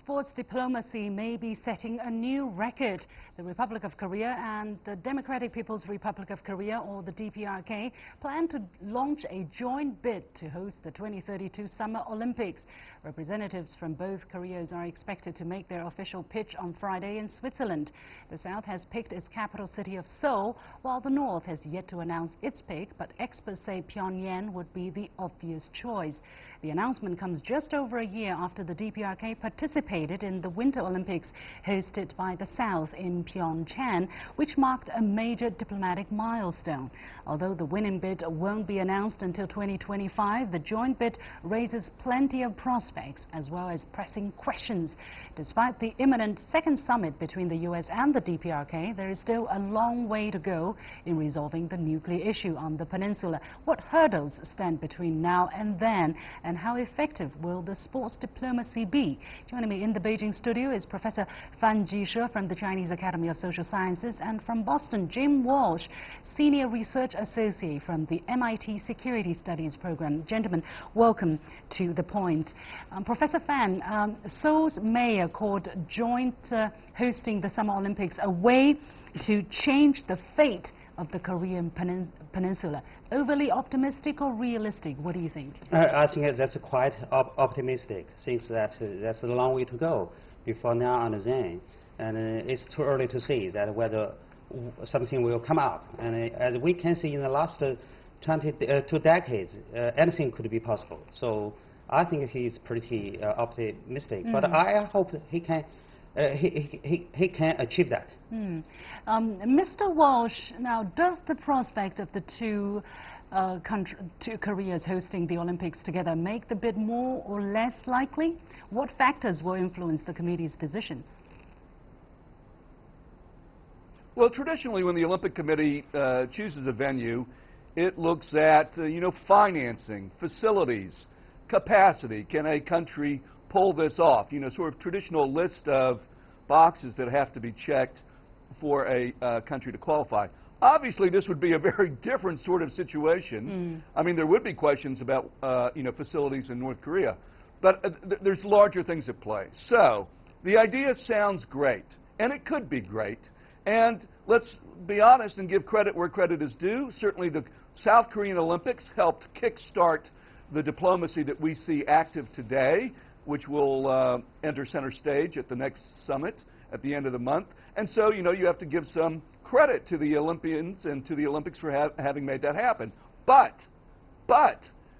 Sports diplomacy may be setting a new record. The Republic of Korea and the Democratic People's Republic of Korea, or the DPRK, plan to launch a joint bid to host the 2032 Summer Olympics. Representatives from both Koreas are expected to make their official pitch on Friday in Switzerland. The South has picked its capital city of Seoul, while the North has yet to announce its pick, but experts say Pyongyang would be the obvious choice. The announcement comes just over a year after the DPRK participated in the Winter Olympics hosted by the South in Pyeongchang, which marked a major diplomatic milestone. Although the winning bid won't be announced until 2025, the joint bid raises plenty of prospects as well as pressing questions. Despite the imminent second summit between the U.S. and the DPRK, there is still a long way to go in resolving the nuclear issue on the peninsula. What hurdles stand between now and then, and how effective will the sports diplomacy be? Joining me in the Beijing studio is Professor Fan Jishe from the Chinese Academy of Social Sciences, and from Boston, Jim Walsh, Senior Research Associate from the MIT Security Studies Program. Gentlemen, welcome to The Point. Professor Fan, Seoul's mayor called joint hosting the Summer Olympics a way to change the fate of the Korean Peninsula. Overly optimistic or realistic? What do you think? I think that's quite optimistic, since that's a long way to go before now and then. And it's too early to say that whether something will come up. And as we can see in the last 2 decades, anything could be possible. So I think he's pretty optimistic. But I hope he can achieve that. Mr. Walsh, now, does the prospect of the two Koreas hosting the Olympics together make the bid more or less likely? What factors will influence the committee's decision? Well, traditionally, when the Olympic Committee chooses a venue, it looks at financing, facilities, capacity. Can a country pull this off? Sort of traditional list of boxes that have to be checked for a country to qualify. Obviously, this would be a very different sort of situation. I mean, there would be questions about facilities in North Korea, but there's larger things at play. So the idea sounds great, and it could be great. And let's be honest and give credit where credit is due. Certainly, the South Korean Olympics helped kickstart the diplomacy that we see active today, which will enter center stage at the next summit at the end of the month. And so, you have to give some credit to the Olympians and to the Olympics for having made that happen. But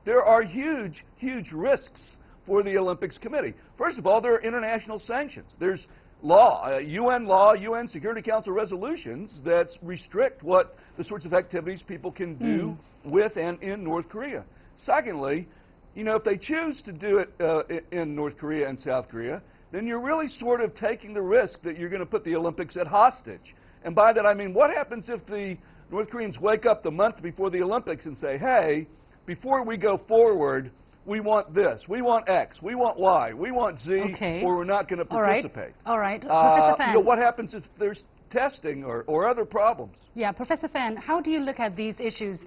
there are huge, huge risks for the Olympics Committee. First of all, there are international sanctions. There's law, UN Security Council resolutions that restrict what the sorts of activities people can do with and in North Korea. Secondly, if they choose to do it in North Korea and South Korea, then you're really sort of taking the risk that you're going to put the Olympics at hostage. And by that I mean, what happens if the North Koreans wake up the month before the Olympics and say, hey, before we go forward, we want this, we want X, we want Y, we want Z, or we're not going to participate. All right. Professor Fan. What happens if there's testing or other problems? Yeah, Professor Fan, how do you look at these issues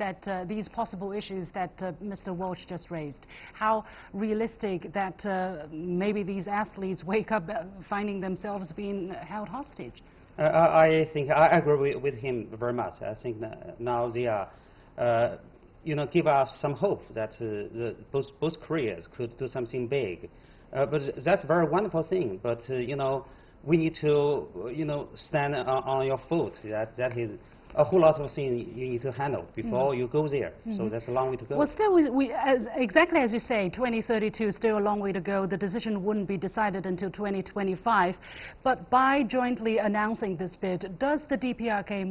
these possible issues that Mr. Walsh just raised? How realistic that maybe these athletes wake up finding themselves being held hostage? I think I agree with him very much. I think now they are, give us some hope that both Koreas could do something big. But that's a very wonderful thing. But we need to stand on your foot. That is a whole lot of things you need to handle before you go there. So that's a long way to go. Well, still, exactly as you say, 2032 is still a long way to go. The decision wouldn't be decided until 2025. But by jointly announcing this bid, does the DPRK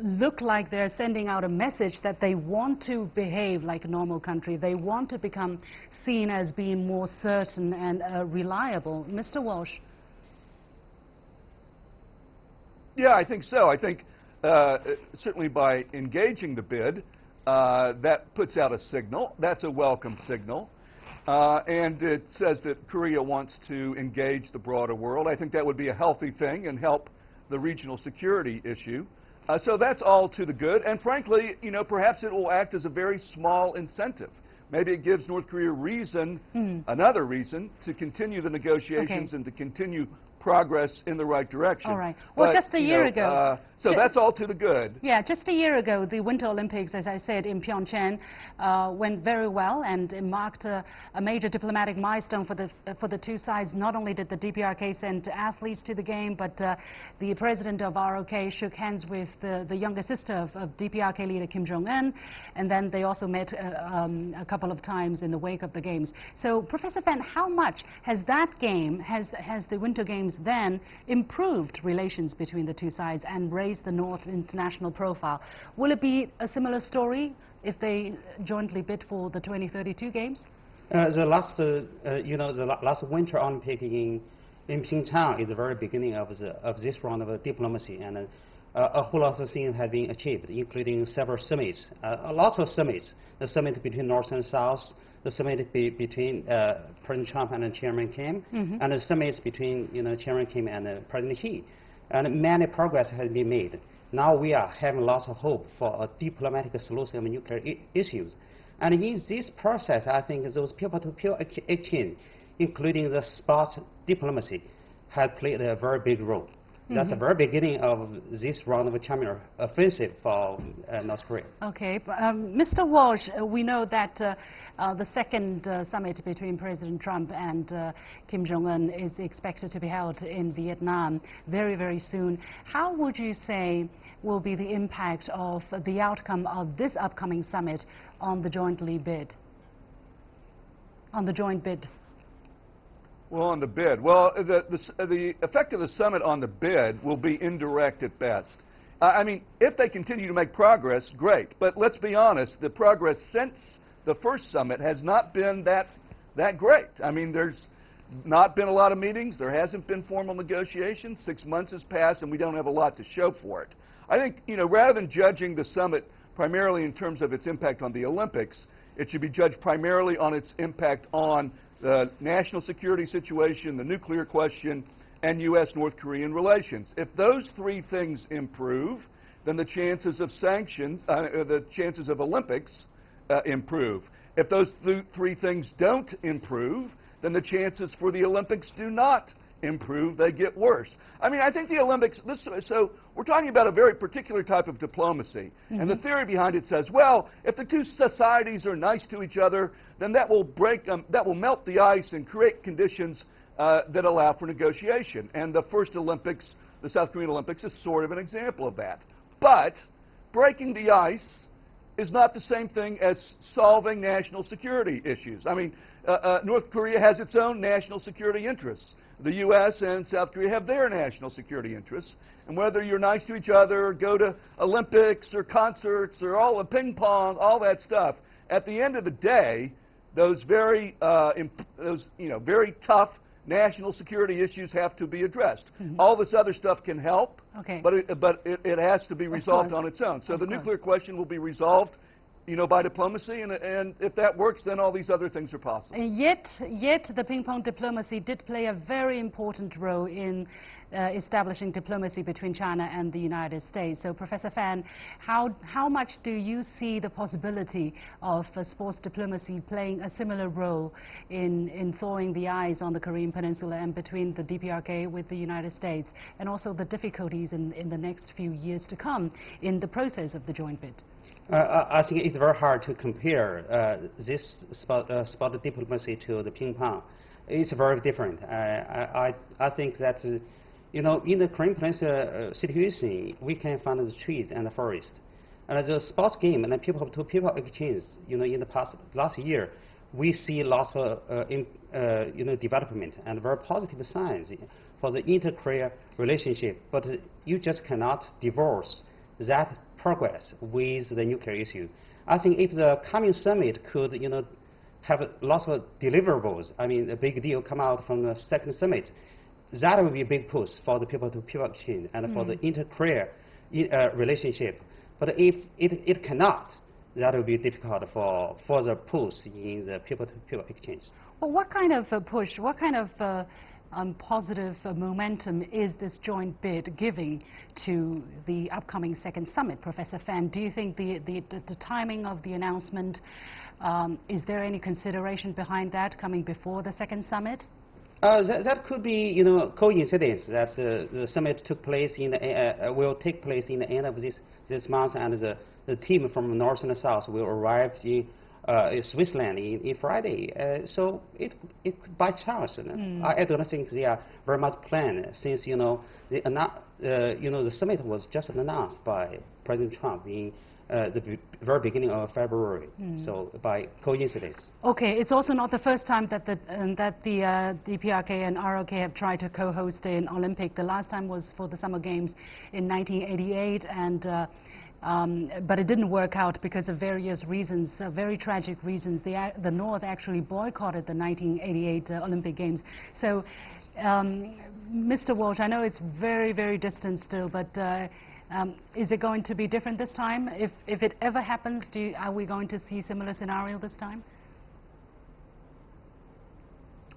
look like they're sending out a message that they want to behave like a normal country? They want to become seen as being more certain and reliable. Mr. Walsh? Yeah, I think so. I think certainly by engaging the bid, that puts out a signal. That's a welcome signal. And it says that Korea wants to engage the broader world. I think that would be a healthy thing and help the regional security issue. So that's all to the good. And frankly, perhaps it will act as a very small incentive. maybe it gives North Korea another reason to continue the negotiations and to continue progress in the right direction. All right. Well, but, just a year ago. So that's all to the good. Yeah, just a year ago, the Winter Olympics, as I said, in Pyeongchang went very well, and it marked a major diplomatic milestone for the two sides. Not only did the DPRK send athletes to the game, but the president of ROK shook hands with the younger sister of DPRK leader Kim Jong-un, and then they also met a couple of times in the wake of the games. So, Professor Fan, how much has that game, has the Winter Games then improved relations between the two sides and raised the North's international profile? Will it be a similar story if they jointly bid for the 2032 games? The last Winter Olympic in Pyeongchang is the very beginning of this round of diplomacy, and a whole lot of things have been achieved, including several summits, lots of summits. The summit between North and South, the summit between President Trump and Chairman Kim, and the summits between Chairman Kim and President Xi, and many progress has been made. Now we are having lots of hope for a diplomatic solution of nuclear issues, and in this process, I think those people-to-people exchange, including the sports diplomacy, have played a very big role. That's the very beginning of this round of counter offensive for North Korea. Okay, Mr. Walsh, we know that the second summit between President Trump and Kim Jong-un is expected to be held in Vietnam very, very soon. How would you say will be the impact of the outcome of this upcoming summit on the joint bid? Well, on the bid. Well, the effect of the summit on the bid will be indirect at best. I mean, if they continue to make progress, great. But let's be honest, the progress since the first summit has not been that great. I mean, there's not been a lot of meetings. There hasn't been formal negotiations. 6 months has passed, and we don't have a lot to show for it. I think, rather than judging the summit primarily in terms of its impact on the Olympics, it should be judged primarily on its impact on the national security situation, the nuclear question, and U.S.-North Korean relations. If those three things improve, then the chances of sanctions, the chances of Olympics improve. If those three things don't improve, then the chances for the Olympics do not improve, they get worse. I mean, I think the Olympics, so we're talking about a very particular type of diplomacy. And the theory behind it says, well, if the two societies are nice to each other, then that will melt the ice and create conditions that allow for negotiation. And the first Olympics, the South Korean Olympics, is sort of an example of that. But breaking the ice is not the same thing as solving national security issues. I mean, North Korea has its own national security interests. The U.S. and South Korea have their national security interests. And whether you're nice to each other, or go to Olympics or concerts or all the ping pong, all that stuff, at the end of the day, those very very tough national security issues have to be addressed. All this other stuff can help, but it has to be resolved on its own. So the nuclear question will be resolved by diplomacy, and if that works, then all these other things are possible. Yet the ping-pong diplomacy did play a very important role in establishing diplomacy between China and the United States. So, Professor Fan, how much do you see the possibility of sports diplomacy playing a similar role in thawing the ice on the Korean Peninsula and between the DPRK with the United States, and also the difficulties in the next few years to come in the process of the joint bid? I think it's very hard to compare this sport diplomacy to the ping pong. It's very different. I think that in the Korean Peninsula situation, we can find the trees and the forest. And the sports game and the people-to-people exchange, in the last year, we see lots of development and very positive signs for the inter-Korea relationship. But you just cannot divorce that progress with the nuclear issue. I think if the coming summit could, have lots of deliverables, I mean, a big deal come out from the second summit, that would be a big push for the people-to-people exchange and for the inter-Korea relationship. But if it cannot, that would be difficult for the push in the people-to-people exchange. Well, what kind of push, what kind of positive momentum is this joint bid giving to the upcoming second summit, Professor Fan? Do you think the timing of the announcement Is there any consideration behind that coming before the second summit? That could be, coincidence that the summit will take place in the end of this month, and the team from North and South will arrive in Switzerland in Friday. So it could by chance. I don't think they are very much planned, since the summit was just announced by President Trump in the very beginning of February, so by coincidence. Okay, it's also not the first time that the DPRK and ROK have tried to co-host an Olympic. The last time was for the Summer Games in 1988, but it didn't work out because of various reasons, very tragic reasons. The North actually boycotted the 1988 Olympic Games. So, Mr. Walsh, I know it's very, very distant still, but is it going to be different this time? If it ever happens, are we going to see a similar scenario this time?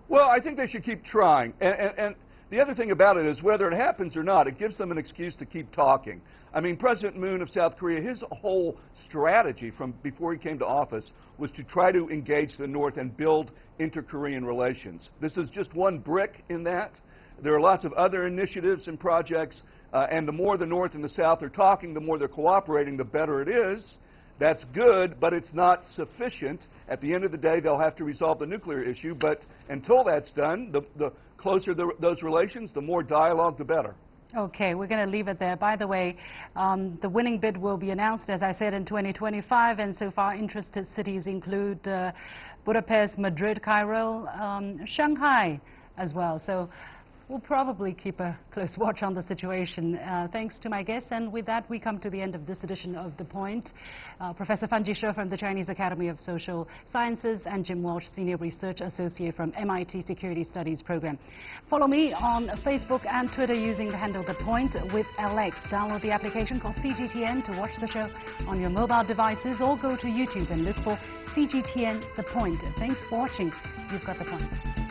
Well, I think they should keep trying. And the other thing about it is, whether it happens or not, it gives them an excuse to keep talking. I mean, President Moon of South Korea, his whole strategy from before he came to office was to try to engage the North and build inter-Korean relations. This is just one brick in that. There are lots of other initiatives and projects, and the more the North and the South are talking, the more they're cooperating, the better it is. That's good, but it's not sufficient. At the end of the day, they'll have to resolve the nuclear issue, but until that's done, the closer those relations, the more dialogue, the better. Okay, we're going to leave it there. By the way, the winning bid will be announced, as I said, in 2025, and so far interested cities include Budapest, Madrid, Cairo, Shanghai as well. So we'll probably keep a close watch on the situation. Thanks to my guests, and with that we come to the end of this edition of The Point. Professor Fan Jishe from the Chinese Academy of Social Sciences and Jim Walsh, Senior Research Associate from MIT Security Studies Program. Follow me on Facebook and Twitter using the handle The Point with LX. Download the application called CGTN to watch the show on your mobile devices, or go to YouTube and look for CGTN The Point. Thanks for watching. You've got The Point.